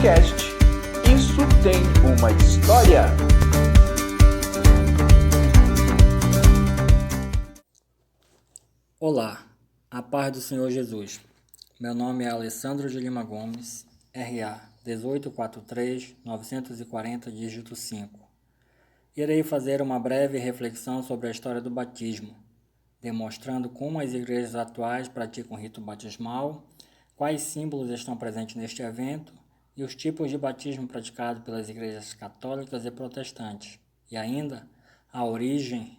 podcast Isso Tem Uma História. Olá, a paz do Senhor Jesus. Meu nome é Alessandro de Lima Gomes, RA 1843-940, dígito 5. Irei fazer uma breve reflexão sobre a história do batismo, demonstrando como as igrejas atuais praticam o rito batismal, quais símbolos estão presentes neste evento e os tipos de batismo praticados pelas igrejas católicas e protestantes, e ainda a origem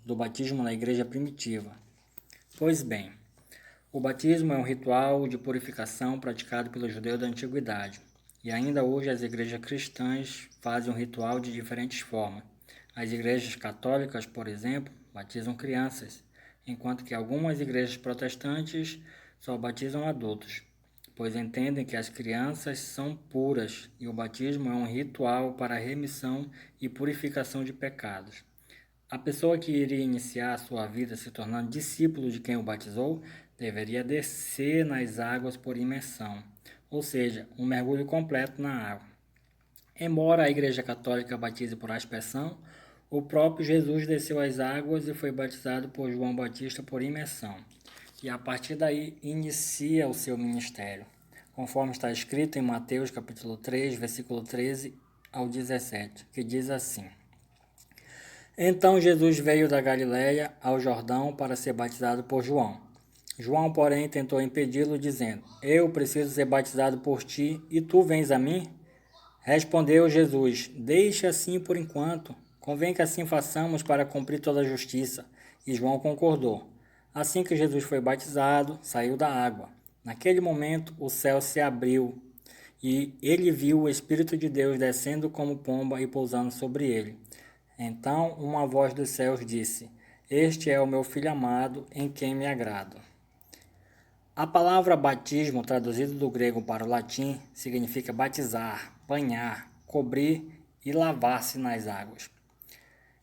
do batismo na igreja primitiva. Pois bem, o batismo é um ritual de purificação praticado pelos judeus da antiguidade, e ainda hoje as igrejas cristãs fazem um ritual de diferentes formas. As igrejas católicas, por exemplo, batizam crianças, enquanto que algumas igrejas protestantes só batizam adultos, pois entendem que as crianças são puras e o batismo é um ritual para a remissão e purificação de pecados. A pessoa que iria iniciar a sua vida se tornando discípulo de quem o batizou deveria descer nas águas por imersão, ou seja, um mergulho completo na água. Embora a Igreja Católica batize por aspersão, o próprio Jesus desceu às águas e foi batizado por João Batista por imersão, e a partir daí inicia o seu ministério, conforme está escrito em Mateus capítulo 3, versículo 13 ao 17, que diz assim: Então Jesus veio da Galiléia ao Jordão para ser batizado por João. João, porém, tentou impedi-lo, dizendo: Eu preciso ser batizado por ti, e tu vens a mim? Respondeu Jesus: Deixe assim por enquanto. Convém que assim façamos para cumprir toda a justiça. E João concordou. Assim que Jesus foi batizado, saiu da água. Naquele momento, o céu se abriu, e ele viu o Espírito de Deus descendo como pomba e pousando sobre ele. Então uma voz dos céus disse: Este é o meu Filho amado, em quem me agrado. A palavra batismo, traduzido do grego para o latim, significa batizar, banhar, cobrir e lavar-se nas águas.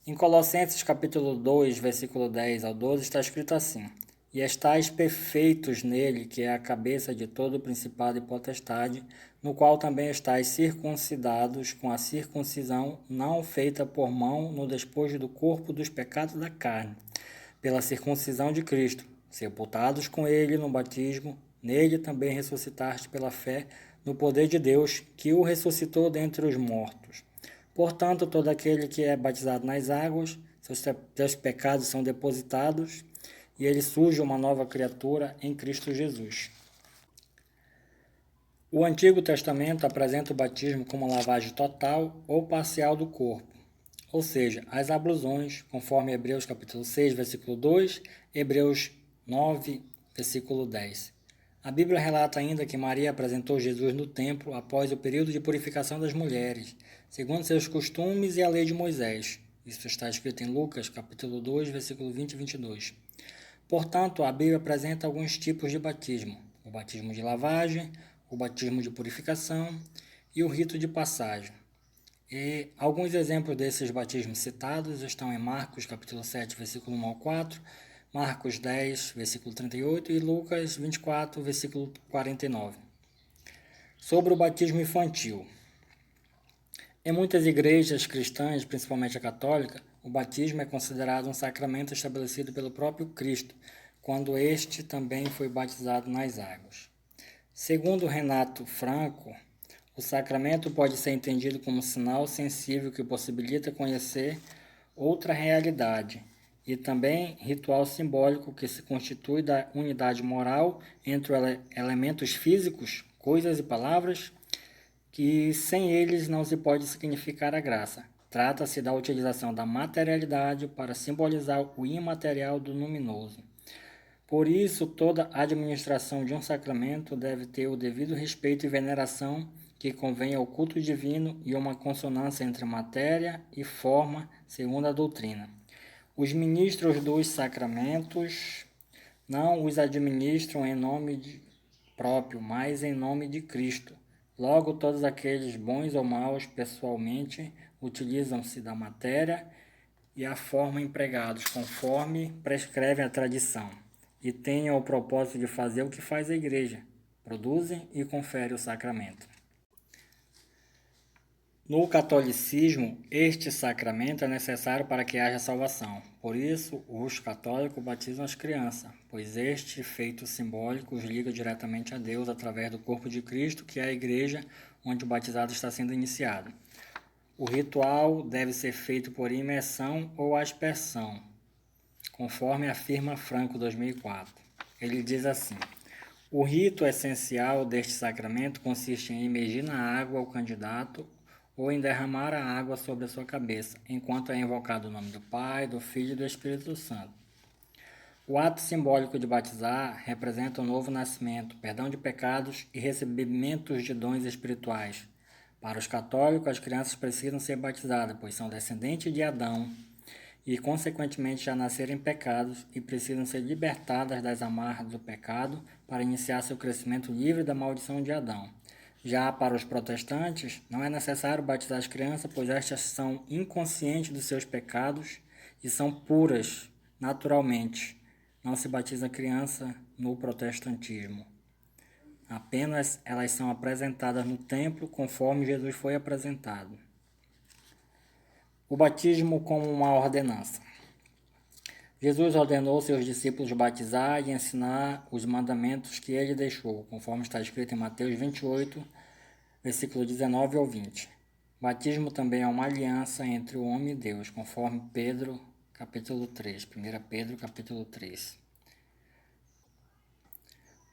Em Colossenses capítulo 2, versículo 10 ao 12, está escrito assim: E estáis perfeitos nele, que é a cabeça de todo o principado e potestade, no qual também estáis circuncidados com a circuncisão não feita por mão no despojo do corpo dos pecados da carne, pela circuncisão de Cristo, sepultados com ele no batismo, nele também ressuscitaste pela fé no poder de Deus, que o ressuscitou dentre os mortos. Portanto, todo aquele que é batizado nas águas, seus pecados são depositados e ele surge uma nova criatura em Cristo Jesus. O Antigo Testamento apresenta o batismo como lavagem total ou parcial do corpo, ou seja, as ablusões, conforme Hebreus capítulo 6, versículo 2, Hebreus 9, versículo 10. A Bíblia relata ainda que Maria apresentou Jesus no templo após o período de purificação das mulheres, segundo seus costumes e a lei de Moisés. Isso está escrito em Lucas, capítulo 2, versículo 20 e 22. Portanto, a Bíblia apresenta alguns tipos de batismo: o batismo de lavagem, o batismo de purificação e o rito de passagem. E alguns exemplos desses batismos citados estão em Marcos, capítulo 7, versículo 1 ao 4, Marcos 10, versículo 38 e Lucas 24, versículo 49. Sobre o batismo infantil. Em muitas igrejas cristãs, principalmente a católica, o batismo é considerado um sacramento estabelecido pelo próprio Cristo, quando este também foi batizado nas águas. Segundo Renato Franco, o sacramento pode ser entendido como um sinal sensível que possibilita conhecer outra realidade, e também ritual simbólico que se constitui da unidade moral entre elementos físicos, coisas e palavras, que sem eles não se pode significar a graça. Trata-se da utilização da materialidade para simbolizar o imaterial do luminoso. Por isso, toda administração de um sacramento deve ter o devido respeito e veneração que convém ao culto divino e uma consonância entre matéria e forma, segundo a doutrina. Os ministros dos sacramentos não os administram em nome próprio, mas em nome de Cristo. Logo, todos aqueles bons ou maus pessoalmente utilizam-se da matéria e a forma empregados, conforme prescreve a tradição, e tenham o propósito de fazer o que faz a igreja, produzem e conferem o sacramento. No catolicismo, este sacramento é necessário para que haja salvação. Por isso, os católicos batizam as crianças, pois este feito simbólico os liga diretamente a Deus através do corpo de Cristo, que é a igreja onde o batizado está sendo iniciado. O ritual deve ser feito por imersão ou aspersão, conforme afirma Franco 2004. Ele diz assim: o rito essencial deste sacramento consiste em imergir na água o candidato ou em derramar a água sobre a sua cabeça, enquanto é invocado o nome do Pai, do Filho e do Espírito Santo. O ato simbólico de batizar representa um novo nascimento, perdão de pecados e recebimentos de dons espirituais. Para os católicos, as crianças precisam ser batizadas, pois são descendentes de Adão e, consequentemente, já nasceram em pecados e precisam ser libertadas das amarras do pecado para iniciar seu crescimento livre da maldição de Adão. Já para os protestantes, não é necessário batizar as crianças, pois estas são inconscientes dos seus pecados e são puras naturalmente. Não se batiza criança no protestantismo. Apenas elas são apresentadas no templo conforme Jesus foi apresentado. O batismo como uma ordenança. Jesus ordenou seus discípulos batizar e ensinar os mandamentos que ele deixou, conforme está escrito em Mateus 28, versículo 19 ao 20. Batismo também é uma aliança entre o homem e Deus, conforme Pedro, capítulo 3, 1 Pedro, capítulo 3.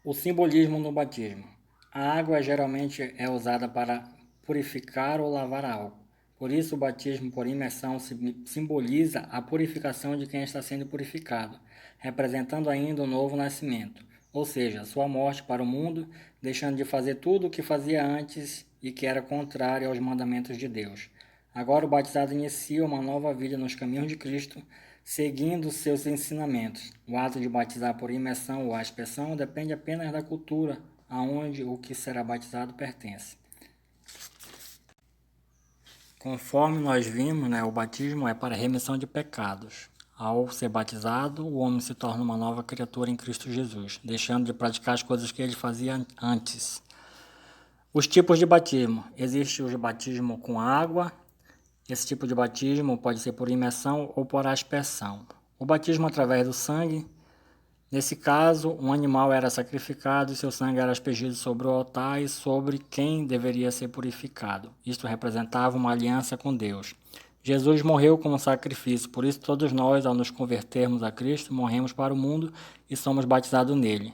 O simbolismo no batismo. A água geralmente é usada para purificar ou lavar algo. Por isso, o batismo por imersão simboliza a purificação de quem está sendo purificado, representando ainda um novo nascimento, ou seja, a sua morte para o mundo, deixando de fazer tudo o que fazia antes e que era contrário aos mandamentos de Deus. Agora o batizado inicia uma nova vida nos caminhos de Cristo, seguindo seus ensinamentos. O ato de batizar por imersão ou aspersão depende apenas da cultura aonde o que será batizado pertence. Conforme nós vimos, o batismo é para remissão de pecados. Ao ser batizado, o homem se torna uma nova criatura em Cristo Jesus, deixando de praticar as coisas que ele fazia antes. Os tipos de batismo. Existe o batismo com água. Esse tipo de batismo pode ser por imersão ou por aspersão. O batismo através do sangue. Nesse caso, um animal era sacrificado e seu sangue era aspergido sobre o altar e sobre quem deveria ser purificado. Isto representava uma aliança com Deus. Jesus morreu como sacrifício, por isso todos nós, ao nos convertermos a Cristo, morremos para o mundo e somos batizados nele,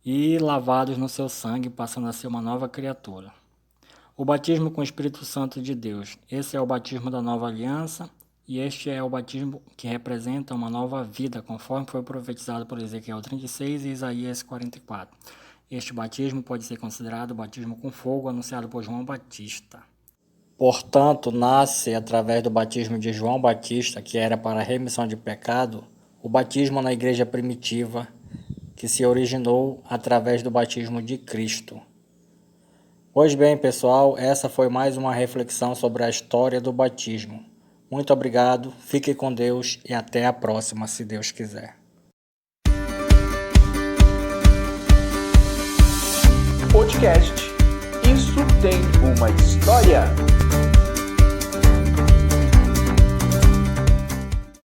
e lavados no seu sangue, passando a ser uma nova criatura. O batismo com o Espírito Santo de Deus. Esse é o batismo da nova aliança, e este é o batismo que representa uma nova vida, conforme foi profetizado por Ezequiel 36 e Isaías 44. Este batismo pode ser considerado o batismo com fogo anunciado por João Batista. Portanto, nasce através do batismo de João Batista, que era para a remissão de pecado, o batismo na igreja primitiva, que se originou através do batismo de Cristo. Pois bem, pessoal, essa foi mais uma reflexão sobre a história do batismo. Muito obrigado, fique com Deus e até a próxima, se Deus quiser. Podcast Isso Tem Uma História.